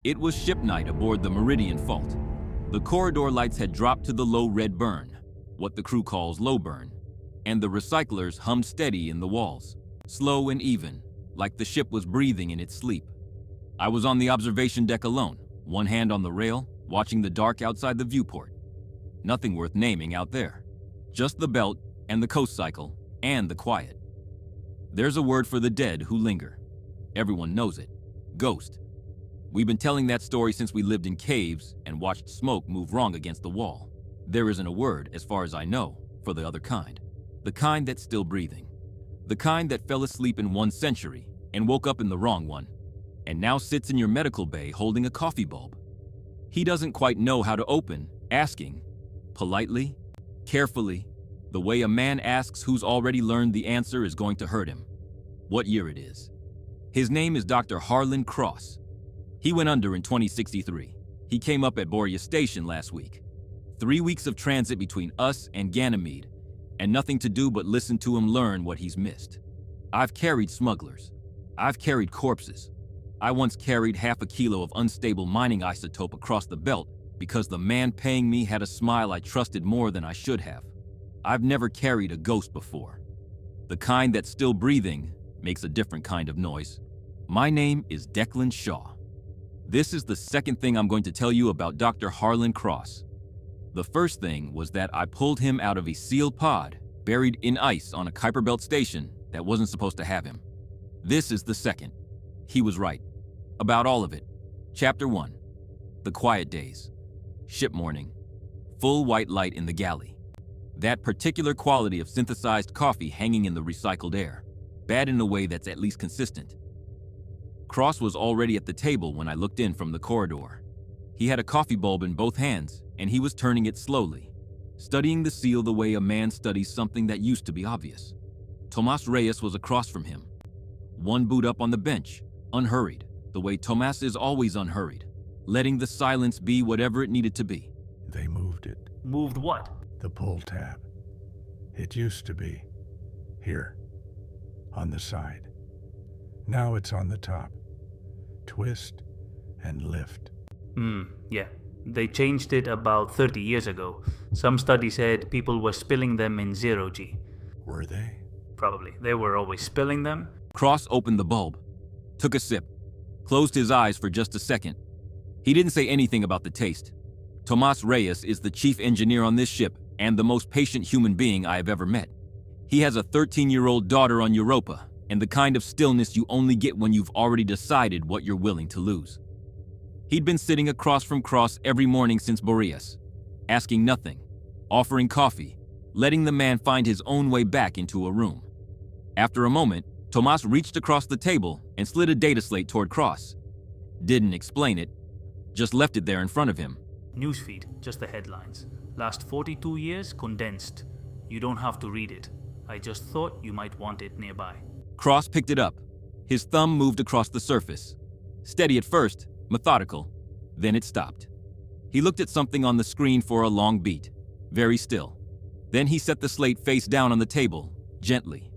It was ship night aboard the Meridian Fault. The corridor lights had dropped to the low red burn, what the crew calls low burn, and the recyclers hummed steady in the walls, slow and even, like the ship was breathing in its sleep. I was on the observation deck alone, one hand on the rail, watching the dark outside the viewport. Nothing worth naming out there. Just the belt and the coast cycle and the quiet. There's a word for the dead who linger. Everyone knows it. Ghost. We've been telling that story since we lived in caves and watched smoke move wrong against the wall. There isn't a word, as far as I know, for the other kind. The kind that's still breathing. The kind that fell asleep in one century and woke up in the wrong one, and now sits in your medical bay holding a coffee bulb. He doesn't quite know how to open, asking, politely, carefully, the way a man asks who's already learned the answer is going to hurt him. What year it is. His name is Dr. Harlan Cross. He went under in 2063. He came up at Boreas Station last week. 3 weeks of transit between us and Ganymede, and nothing to do but listen to him learn what he's missed. I've carried smugglers. I've carried corpses. I once carried half a kilo of unstable mining isotope across the belt because the man paying me had a smile I trusted more than I should have. I've never carried a ghost before. The kind that's still breathing makes a different kind of noise. My name is Declan Shaw. This is the second thing I'm going to tell you about Dr. Harlan Cross. The first thing was that I pulled him out of a sealed pod buried in ice on a Kuiper Belt station that wasn't supposed to have him. This is the second. He was right. About all of it. Chapter 1. The quiet days. Ship morning. Full white light in the galley. That particular quality of synthesized coffee hanging in the recycled air. Bad in a way that's at least consistent. Cross was already at the table when I looked in from the corridor. He had a coffee bulb in both hands, and he was turning it slowly, studying the seal the way a man studies something that used to be obvious. Tomas Reyes was across from him. One boot up on the bench, unhurried, the way Tomas is always unhurried, letting the silence be whatever it needed to be. They moved it. Moved what? The pull tab. It used to be. Here. On the side. Now it's on the top. Twist and lift. Yeah. They changed it about 30 years ago. Some study said people were spilling them in zero-G. Were they? Probably. They were always spilling them. Cross opened the bulb, took a sip, closed his eyes for just a second. He didn't say anything about the taste. Tomas Reyes is the chief engineer on this ship and the most patient human being I have ever met. He has a 13-year-old daughter on Europa, and the kind of stillness you only get when you've already decided what you're willing to lose. He'd been sitting across from Cross every morning since Boreas, asking nothing, offering coffee, letting the man find his own way back into a room. After a moment, Tomas reached across the table and slid a data slate toward Cross. Didn't explain it, just left it there in front of him. Newsfeed, just the headlines. Last 42 years, condensed. You don't have to read it. I just thought you might want it nearby. Cross picked it up. His thumb moved across the surface. Steady at first, methodical. Then it stopped. He looked at something on the screen for a long beat, very still. Then he set the slate face down on the table, gently.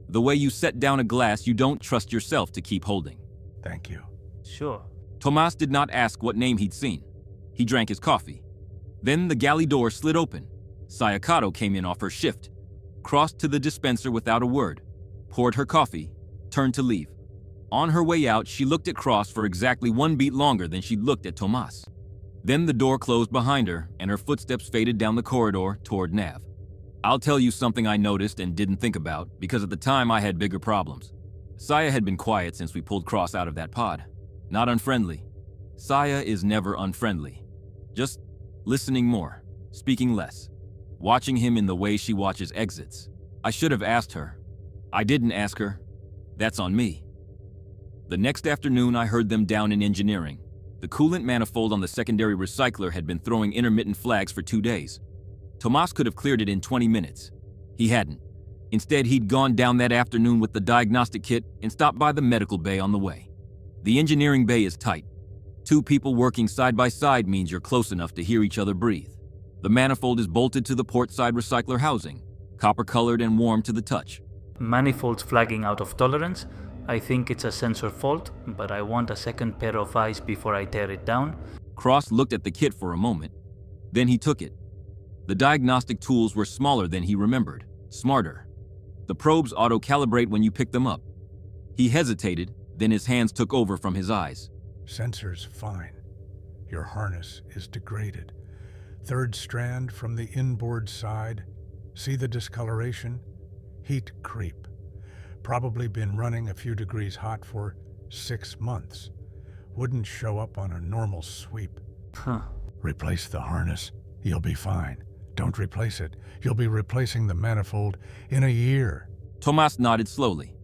The way you set down a glass you don't trust yourself to keep holding. Thank you. Sure. Tomas did not ask what name he'd seen. He drank his coffee. Then the galley door slid open. Sayakato came in off her shift, crossed to the dispenser without a word, poured her coffee, turned to leave. On her way out, she looked at Cross for exactly 1 beat longer than she'd looked at Tomas. Then the door closed behind her, and her footsteps faded down the corridor toward Nav. I'll tell you something I noticed and didn't think about, because at the time I had bigger problems. Saya had been quiet since we pulled Cross out of that pod. Not unfriendly. Saya is never unfriendly. Just listening more, speaking less, watching him in the way she watches exits. I should have asked her. I didn't ask her. That's on me. The next afternoon, I heard them down in engineering. The coolant manifold on the secondary recycler had been throwing intermittent flags for 2 days. Tomas could have cleared it in 20 minutes. He hadn't. Instead, he'd gone down that afternoon with the diagnostic kit and stopped by the medical bay on the way. The engineering bay is tight. 2 people working side by side means you're close enough to hear each other breathe. The manifold is bolted to the port side recycler housing, copper-colored and warm to the touch. Manifolds flagging out of tolerance. I think it's a sensor fault, but I want a second pair of eyes before I tear it down. Cross looked at the kit for a moment. Then he took it. The diagnostic tools were smaller than he remembered, smarter. The probes auto-calibrate when you pick them up. He hesitated, then his hands took over from his eyes. Sensor's fine. Your harness is degraded. Third strand from the inboard side. See the discoloration? Heat creep. Probably been running a few degrees hot for 6 months. Wouldn't show up on a normal sweep. Huh. Replace the harness. You'll be fine. Don't replace it. You'll be replacing the manifold in a year. Tomas nodded slowly,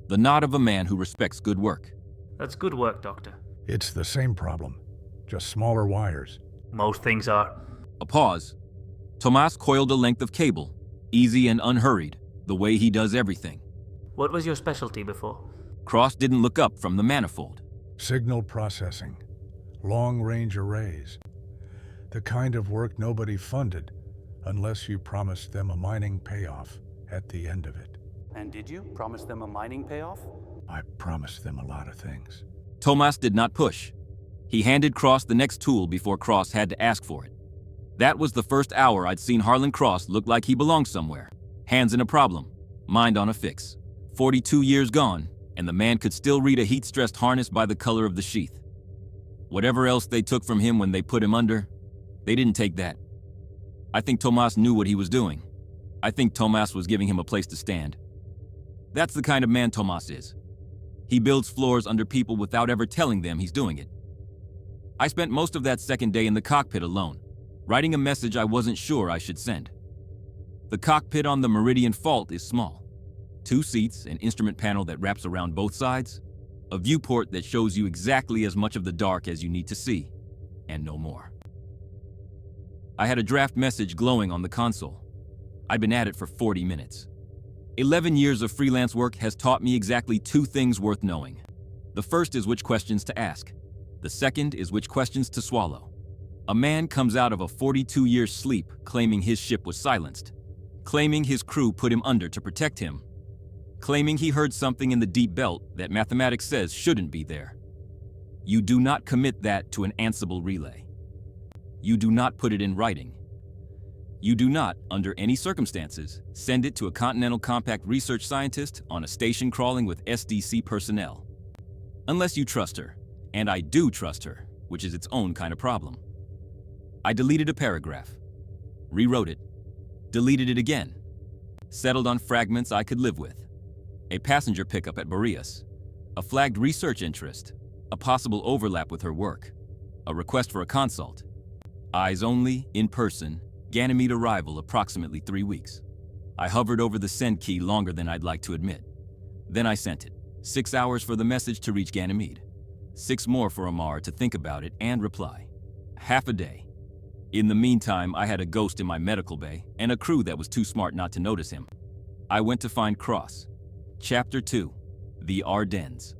the nod of a man who respects good work. That's good work, Doctor. It's the same problem, just smaller wires. Most things are. A pause. Tomas coiled a length of cable, easy and unhurried, the way he does everything. What was your specialty before? Cross didn't look up from the manifold. Signal processing, long-range arrays. The kind of work nobody funded unless you promised them a mining payoff at the end of it. And did you promise them a mining payoff? I promised them a lot of things. Tomas did not push. He handed Cross the next tool before Cross had to ask for it. That was the first hour I'd seen Harlan Cross look like he belonged somewhere. Hands in a problem, mind on a fix. 42 years gone, and the man could still read a heat-stressed harness by the color of the sheath. Whatever else they took from him when they put him under, they didn't take that. I think Tomas knew what he was doing. I think Tomas was giving him a place to stand. That's the kind of man Tomas is. He builds floors under people without ever telling them he's doing it. I spent most of that second day in the cockpit alone, writing a message I wasn't sure I should send. The cockpit on the Meridian Fault is small. 2 seats, an instrument panel that wraps around both sides, a viewport that shows you exactly as much of the dark as you need to see, and no more. I had a draft message glowing on the console. I'd been at it for 40 minutes. 11 years of freelance work has taught me exactly 2 things worth knowing. The first is which questions to ask. The second is which questions to swallow. A man comes out of a 42-year sleep claiming his ship was silenced, claiming his crew put him under to protect him, claiming he heard something in the deep belt that mathematics says shouldn't be there. You do not commit that to an Ansible relay. You do not put it in writing. You do not, under any circumstances, send it to a Continental Compact research scientist on a station crawling with SDC personnel. Unless you trust her, and I do trust her, which is its own kind of problem. I deleted a paragraph, rewrote it, deleted it again, settled on fragments I could live with. A passenger pickup at Boreas, a flagged research interest, a possible overlap with her work, a request for a consult, eyes only, in person, Ganymede arrival approximately 3 weeks. I hovered over the send key longer than I'd like to admit. Then I sent it. 6 hours for the message to reach Ganymede. 6 more for Amar to think about it and reply. Half a day. In the meantime, I had a ghost in my medical bay and a crew that was too smart not to notice him. I went to find Cross. Chapter 2, The Ardennes.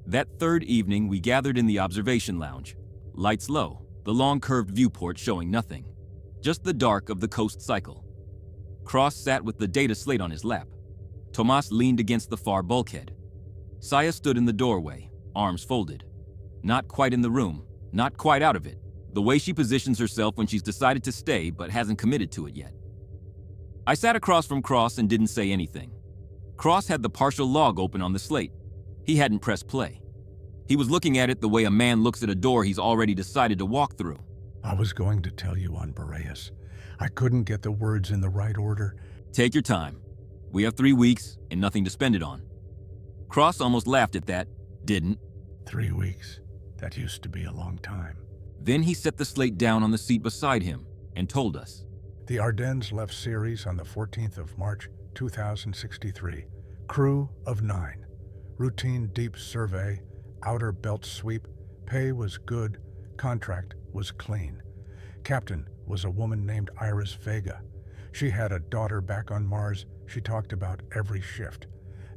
That third evening, we gathered in the observation lounge. Lights low, the long curved viewport showing nothing. Just the dark of the coast cycle. Cross sat with the data slate on his lap. Tomas leaned against the far bulkhead. Saya stood in the doorway, arms folded. Not quite in the room, not quite out of it. The way she positions herself when she's decided to stay but hasn't committed to it yet. I sat across from Cross and didn't say anything. Cross had the partial log open on the slate. He hadn't pressed play. He was looking at it the way a man looks at a door he's already decided to walk through. I was going to tell you on Boreas. I couldn't get the words in the right order. Take your time. We have 3 weeks and nothing to spend it on. Cross almost laughed at that, didn't. 3 weeks. That used to be a long time. Then he set the slate down on the seat beside him and told us. The Ardennes left Ceres on the 14th of March, 2063. Crew of 9. Routine deep survey, outer belt sweep. Pay was good, contract was clean. Captain was a woman named Iris Vega. She had a daughter back on Mars she talked about every shift.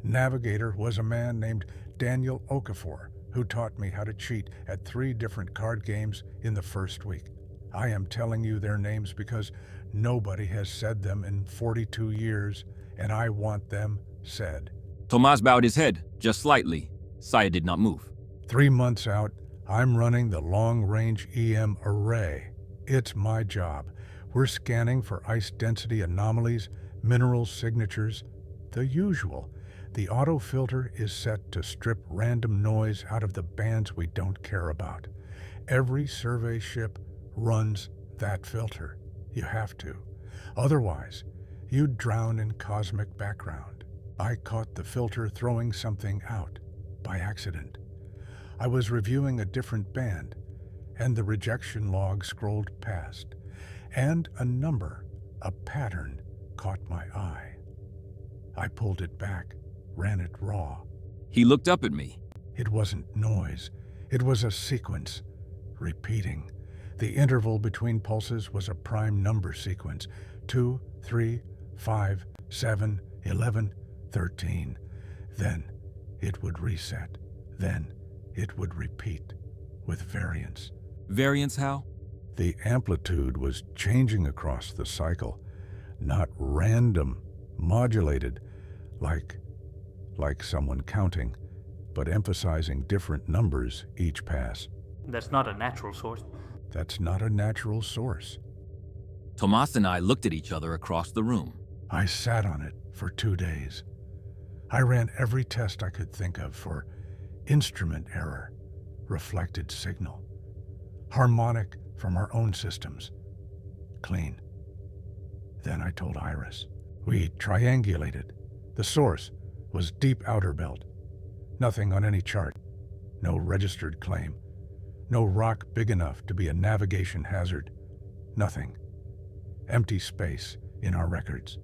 Navigator was a man named Daniel Okafor, who taught me how to cheat at 3 different card games in the first week. I am telling you their names because nobody has said them in 42 years, and I want them said. Tomas bowed his head, just slightly. Saya did not move. 3 months out, I'm running the long-range EM array. It's my job. We're scanning for ice density anomalies, mineral signatures, the usual. The auto filter is set to strip random noise out of the bands we don't care about. Every survey ship runs that filter. You have to. Otherwise, you'd drown in cosmic background. I caught the filter throwing something out by accident. I was reviewing a different band, and the rejection log scrolled past, and a number, a pattern, caught my eye. I pulled it back, ran it raw. He looked up at me. It wasn't noise. It was a sequence, repeating. The interval between pulses was a prime number sequence. 2, 3, 5, 7, 11, 13. Then it would reset. Then it would repeat, with variance. Variance how? The amplitude was changing across the cycle, not random, modulated, like someone counting, but emphasizing different numbers each pass. That's not a natural source. That's not a natural source. Tomas and I looked at each other across the room. I sat on it for 2 days. I ran every test I could think of for instrument error, reflected signal, harmonic from our own systems, clean. Then I told Iris. We triangulated. The source was deep outer belt. Nothing on any chart. No registered claim. No rock big enough to be a navigation hazard. Nothing. Empty space in our records.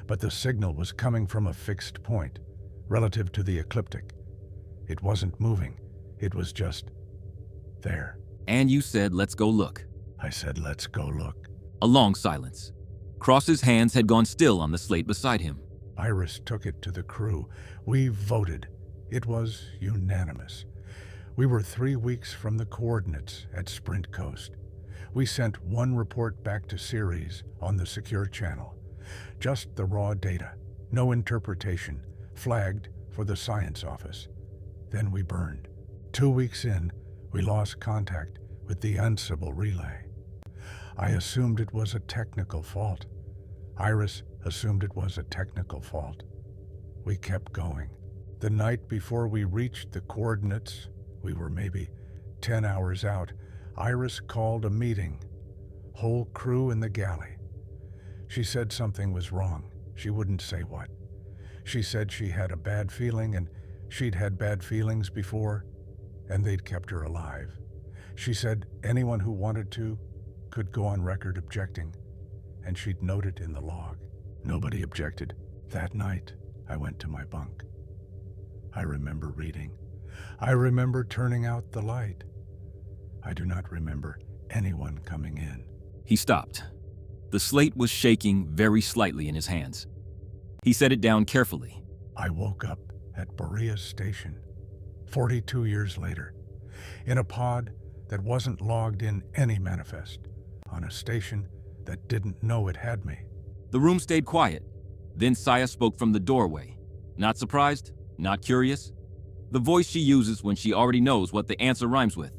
But the signal was coming from a fixed point, relative to the ecliptic. It wasn't moving. It was just there. And you said, let's go look. I said, let's go look. A long silence. Cross's hands had gone still on the slate beside him. Iris took it to the crew. We voted. It was unanimous. We were 3 weeks from the coordinates at Sprint Coast. We sent one report back to Ceres on the secure channel. Just the raw data, no interpretation, flagged for the science office. Then we burned. 2 weeks in, we lost contact with the Ansible relay. I assumed it was a technical fault. Iris assumed it was a technical fault. We kept going. The night before we reached the coordinates, we were maybe 10 hours out, Iris called a meeting. Whole crew in the galley. She said something was wrong. She wouldn't say what. She said she had a bad feeling and she'd had bad feelings before, and they'd kept her alive. She said anyone who wanted to could go on record objecting, and she'd note it in the log. Nobody objected. That night, I went to my bunk. I remember reading. I remember turning out the light. I do not remember anyone coming in. He stopped. The slate was shaking very slightly in his hands. He set it down carefully. I woke up at Boreas Station, 42 years later, in a pod that wasn't logged in any manifest, on a station that didn't know it had me. The room stayed quiet. Then Saya spoke from the doorway. Not surprised, not curious. The voice she uses when she already knows what the answer rhymes with.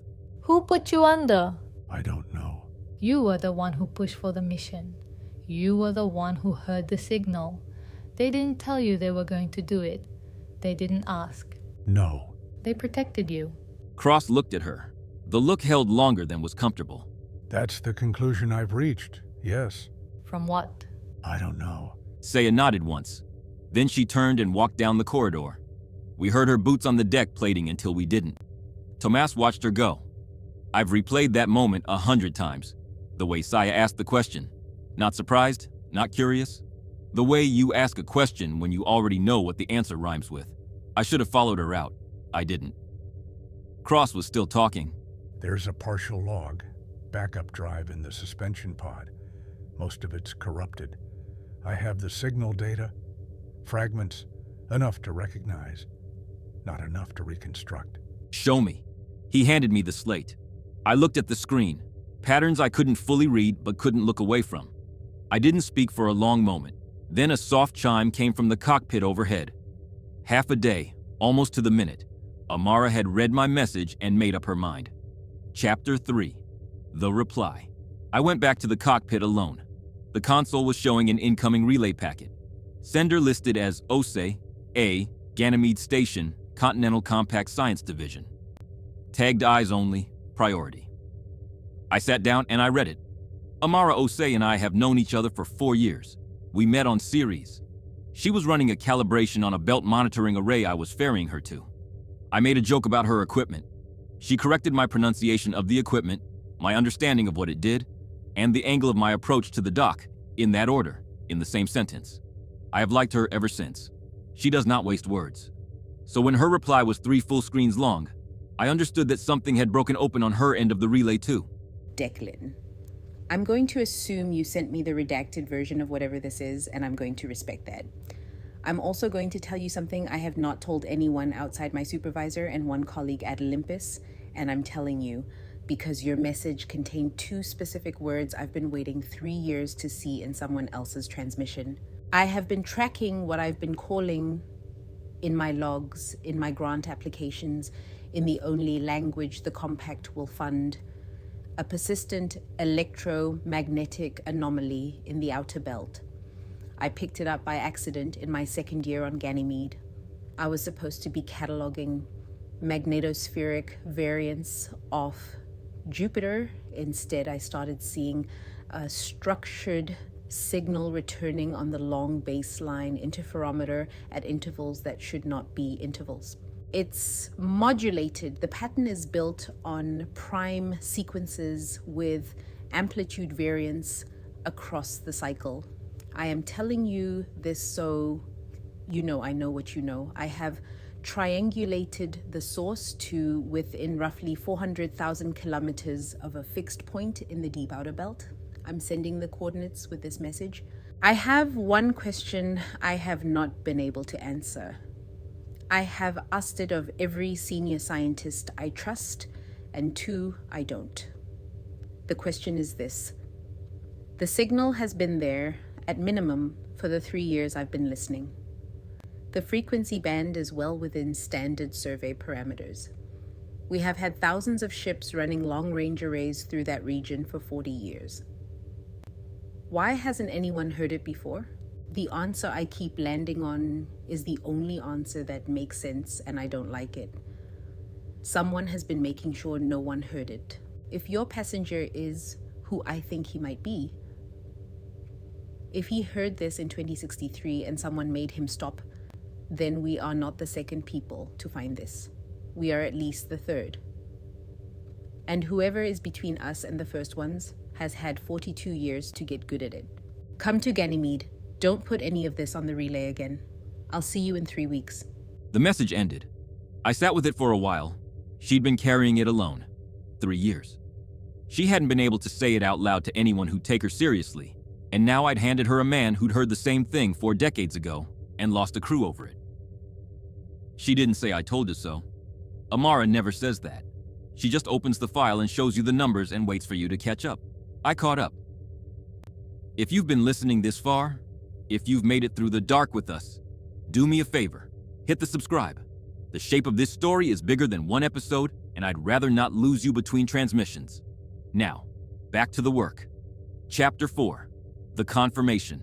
Who put you under? I don't know. You were the one who pushed for the mission. You were the one who heard the signal. They didn't tell you they were going to do it. They didn't ask. No. They protected you. Cross looked at her. The look held longer than was comfortable. That's the conclusion I've reached, yes. From what? I don't know. Saya nodded once. Then she turned and walked down the corridor. We heard her boots on the deck plating until we didn't. Tomas watched her go. I've replayed that moment 100 times. The way Saya asked the question. Not surprised, not curious. The way you ask a question when you already know what the answer rhymes with. I should have followed her out. I didn't. Cross was still talking. There's a partial log, backup drive in the suspension pod. Most of it's corrupted. I have the signal data, fragments, enough to recognize, not enough to reconstruct. Show me. He handed me the slate. I looked at the screen, patterns I couldn't fully read but couldn't look away from. I didn't speak for a long moment. Then a soft chime came from the cockpit overhead. Half a day, almost to the minute, Amara had read my message and made up her mind. Chapter 3. The Reply. I went back to the cockpit alone. The console was showing an incoming relay packet. Sender listed as OSE, A, Ganymede Station, Continental Compact Science Division. Tagged eyes only, priority. I sat down and I read it. Amara Ose and I have known each other for 4 years. We met on Ceres. She was running a calibration on a belt monitoring array I was ferrying her to. I made a joke about her equipment. She corrected my pronunciation of the equipment, my understanding of what it did, and the angle of my approach to the dock, in that order, in the same sentence. I have liked her ever since. She does not waste words. So when her reply was 3 full screens long, I understood that something had broken open on her end of the relay too. Declan, I'm going to assume you sent me the redacted version of whatever this is, and I'm going to respect that. I'm also going to tell you something I have not told anyone outside my supervisor and one colleague at Olympus, and I'm telling you because your message contained 2 specific words I've been waiting 3 years to see in someone else's transmission. I have been tracking what I've been calling in my logs, in my grant applications, in the only language the compact will fund, a persistent electromagnetic anomaly in the outer belt. I picked it up by accident in my 2nd year on Ganymede. I was supposed to be cataloging magnetospheric variants off Jupiter. Instead, I started seeing a structured signal returning on the long baseline interferometer at intervals that should not be intervals. It's modulated. The pattern is built on prime sequences with amplitude variance across the cycle. I am telling you this so you know I know what you know. I have triangulated the source to within roughly 400,000 kilometers of a fixed point in the deep outer belt. I'm sending the coordinates with this message. I have one question I have not been able to answer. I have asked it of every senior scientist I trust, and 2 I don't. The question is this. The signal has been there, at minimum, for the 3 years I've been listening. The frequency band is well within standard survey parameters. We have had thousands of ships running long-range arrays through that region for 40 years. Why hasn't anyone heard it before? The answer I keep landing on is the only answer that makes sense, and I don't like it. Someone has been making sure no one heard it. If your passenger is who I think he might be, if he heard this in 2063 and someone made him stop, then we are not the second people to find this. We are at least the third. And whoever is between us and the first ones has had 42 years to get good at it. Come to Ganymede. Don't put any of this on the relay again. I'll see you in 3 weeks. The message ended. I sat with it for a while. She'd been carrying it alone. 3 years. She hadn't been able to say it out loud to anyone who'd take her seriously, and now I'd handed her a man who'd heard the same thing 4 decades ago and lost a crew over it. She didn't say I told her so. Amara never says that. She just opens the file and shows you the numbers and waits for you to catch up. I caught up. If you've been listening this far, if you've made it through the dark with us, do me a favor. Hit the subscribe. The shape of this story is bigger than 1 episode, and I'd rather not lose you between transmissions. Now, back to the work. Chapter 4. The Confirmation.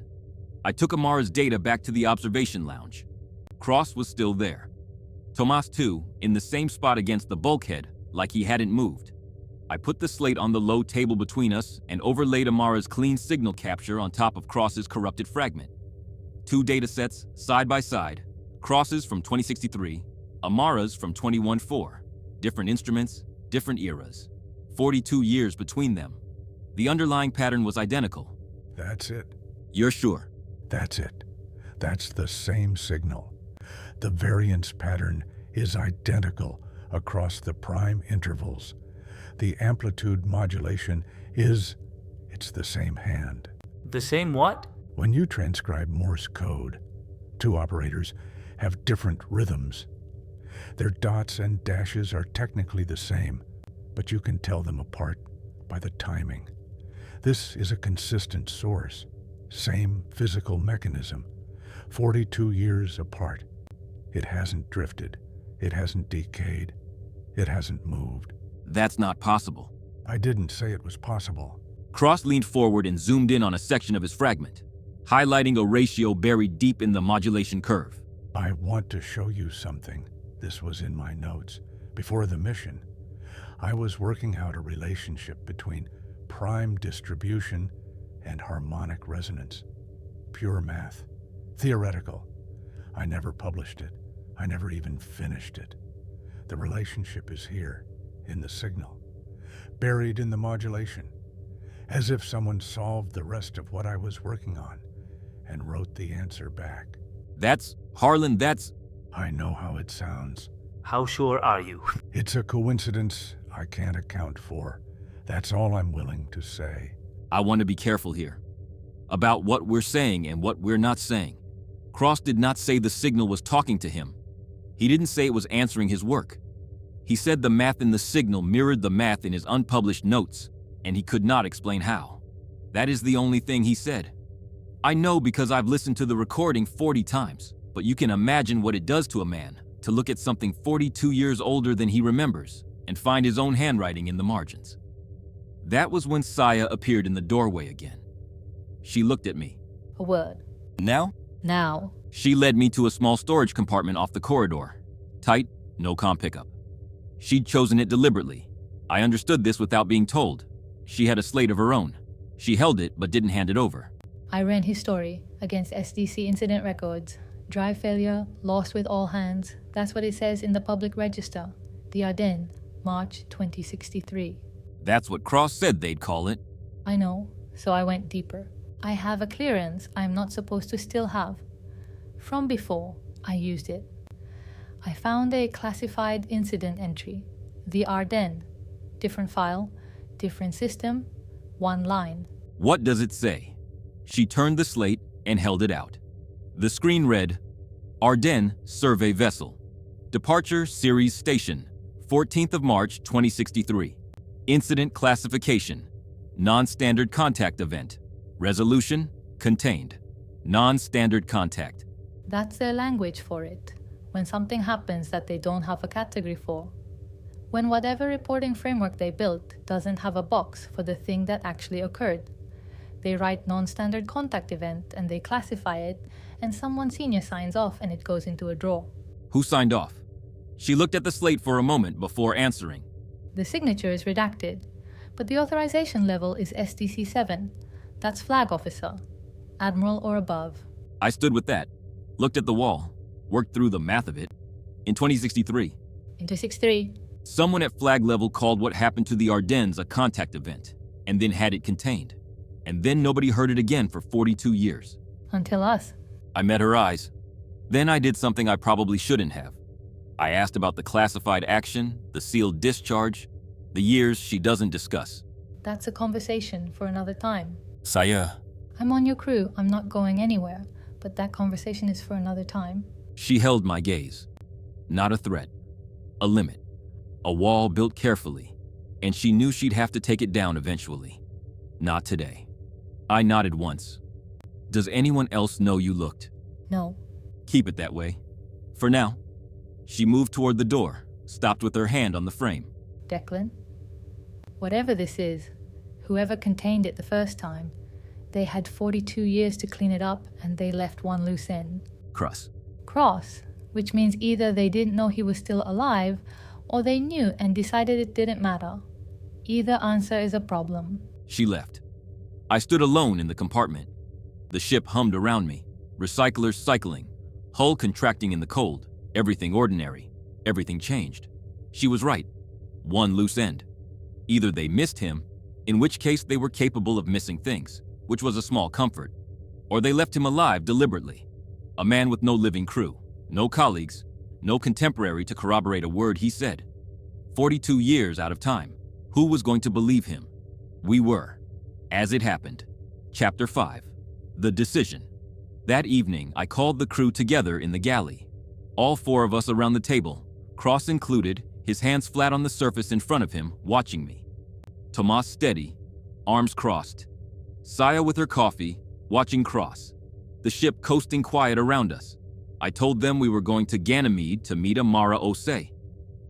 I took Amara's data back to the observation lounge. Cross was still there. Tomas too, in the same spot against the bulkhead, like he hadn't moved. I put the slate on the low table between us and overlaid Amara's clean signal capture on top of Cross's corrupted fragment. 2 datasets side by side, Cross's from 2063, Amara's from 21-4. Different instruments, different eras. 42 years between them. The underlying pattern was identical. That's it. You're sure? That's it. That's the same signal. The variance pattern is identical across the prime intervals. The amplitude modulation it's the same hand. The same what? When you transcribe Morse code, 2 operators have different rhythms. Their dots and dashes are technically the same, but you can tell them apart by the timing. This is a consistent source, same physical mechanism, 42 years apart. It hasn't drifted. It hasn't decayed. It hasn't moved. That's not possible. I didn't say it was possible. Cross leaned forward and zoomed in on a section of his fragment, highlighting a ratio buried deep in the modulation curve. I want to show you something. This was in my notes. Before the mission, I was working out a relationship between prime distribution and harmonic resonance. Pure math. Theoretical. I never published it. I never even finished it. The relationship is here, in the signal, buried in the modulation, as if someone solved the rest of what I was working on and wrote the answer back. Harlan, I know how it sounds. How sure are you? It's a coincidence I can't account for. That's all I'm willing to say. I want to be careful here about what we're saying and what we're not saying. Cross did not say the signal was talking to him. He didn't say it was answering his work. He said the math in the signal mirrored the math in his unpublished notes, and he could not explain how. That is the only thing he said. I know because I've listened to the recording 40 times, but you can imagine what it does to a man to look at something 42 years older than he remembers and find his own handwriting in the margins. That was when Saya appeared in the doorway again. She looked at me. A word. Now? Now. She led me to a small storage compartment off the corridor. Tight, no comm pickup. She'd chosen it deliberately. I understood this without being told. She had a slate of her own. She held it but didn't hand it over. I ran his story against SDC incident records. Drive failure, lost with all hands. That's what it says in the public register. The Ardennes, March 2063. That's what Cross said they'd call it. I know, so I went deeper. I have a clearance I'm not supposed to still have. From before, I used it. I found a classified incident entry. The Ardennes. Different file, different system, one line. What does it say? She turned the slate and held it out. The screen read, Ardennes Survey Vessel. Departure Series Station, 14th of March 2063. Incident Classification. Non-standard contact event. Resolution, contained. Non-standard contact. That's their language for it. When something happens that they don't have a category for. When whatever reporting framework they built doesn't have a box for the thing that actually occurred. They write non-standard contact event and they classify it, and someone senior signs off and it goes into a drawer. Who signed off? She looked at the slate for a moment before answering. The signature is redacted, but the authorization level is SDC 7. That's flag officer, admiral or above. I stood with that, looked at the wall, worked through the math of it. In 2063. Into 63. Someone at flag level called what happened to the Ardennes a contact event, and then had it contained. And then nobody heard it again for 42 years. Until us. I met her eyes. Then I did something I probably shouldn't have. I asked about the classified action, the sealed discharge, the years she doesn't discuss. That's a conversation for another time. Saya. I'm on your crew. I'm not going anywhere. But that conversation is for another time. She held my gaze. Not a threat. A limit. A wall built carefully. And she knew she'd have to take it down eventually. Not today. I nodded once. Does anyone else know you looked? No. Keep it that way. For now. She moved toward the door, stopped with her hand on the frame. Declan? Whatever this is, whoever contained it the first time, they had 42 years to clean it up and they left one loose end. Cross. Cross, which means either they didn't know he was still alive or they knew and decided it didn't matter. Either answer is a problem. She left. I stood alone in the compartment. The ship hummed around me, recyclers cycling, hull contracting in the cold, everything ordinary, everything changed. She was right. One loose end. Either they missed him, in which case they were capable of missing things, which was a small comfort, or they left him alive deliberately. A man with no living crew, no colleagues, no contemporary to corroborate a word he said. 42 years out of time. Who was going to believe him? We were. As it happened. Chapter 5. The Decision. That evening, I called the crew together in the galley. All four of us around the table, Cross included, his hands flat on the surface in front of him, watching me. Tomas steady, arms crossed. Saya with her coffee, watching Cross. The ship coasting quiet around us. I told them we were going to Ganymede to meet Amara Osei.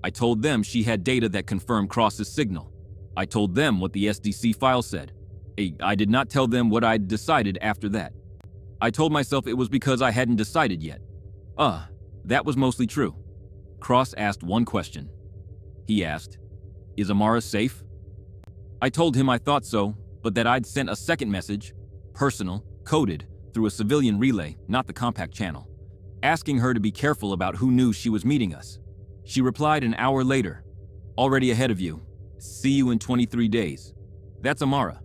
I told them she had data that confirmed Cross's signal. I told them what the SDC file said. I did not tell them what I'd decided after that. I told myself it was because I hadn't decided yet. That was mostly true. Cross asked one question. He asked, "Is Amara safe?" I told him I thought so, but that I'd sent a second message, personal, coded, through a civilian relay, not the compact channel, asking her to be careful about who knew she was meeting us. She replied an hour later, "Already ahead of you. See you in 23 days. That's Amara.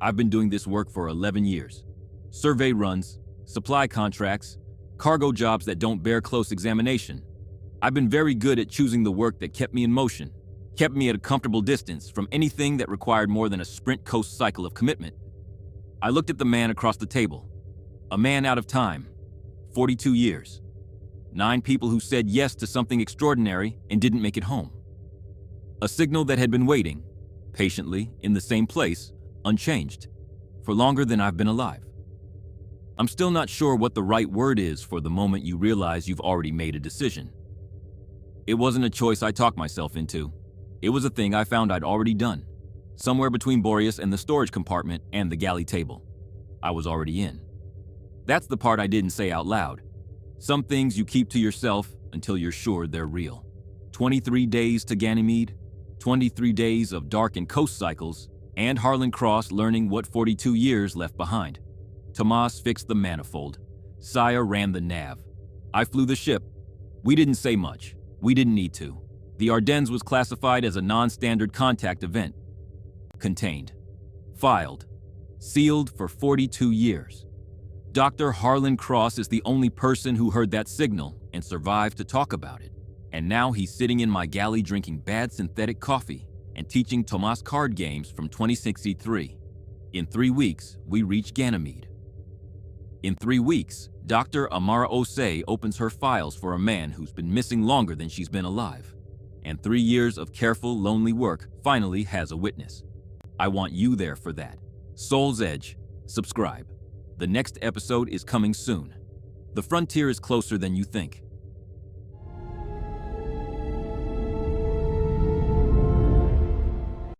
I've been doing this work for 11 years. Survey runs, supply contracts, cargo jobs that don't bear close examination. I've been very good at choosing the work that kept me in motion, kept me at a comfortable distance from anything that required more than a sprint coast cycle of commitment." I looked at the man across the table. A man out of time. 42 years. 9 people who said yes to something extraordinary and didn't make it home. A signal that had been waiting, patiently, in the same place, unchanged, for longer than I've been alive. I'm still not sure what the right word is for the moment you realize you've already made a decision. It wasn't a choice I talked myself into. It was a thing I found I'd already done, somewhere between Boreas and the storage compartment and the galley table. I was already in. That's the part I didn't say out loud. Some things you keep to yourself until you're sure they're real. 23 days to Ganymede, 23 days of dark and coast cycles, and Harlan Cross learning what 42 years left behind. Tomas fixed the manifold. Saya ran the nav. I flew the ship. We didn't say much. We didn't need to. The Ardennes was classified as a non-standard contact event. Contained. Filed. Sealed for 42 years. Dr. Harlan Cross is the only person who heard that signal and survived to talk about it. And now he's sitting in my galley drinking bad synthetic coffee and teaching Tomas card games from 2063. In 3 weeks, we reach Ganymede. In 3 weeks, Dr. Amara Osei opens her files for a man who's been missing longer than she's been alive. And 3 years of careful, lonely work finally has a witness. I want you there for that. Soul's Edge. Subscribe. The next episode is coming soon. The frontier is closer than you think.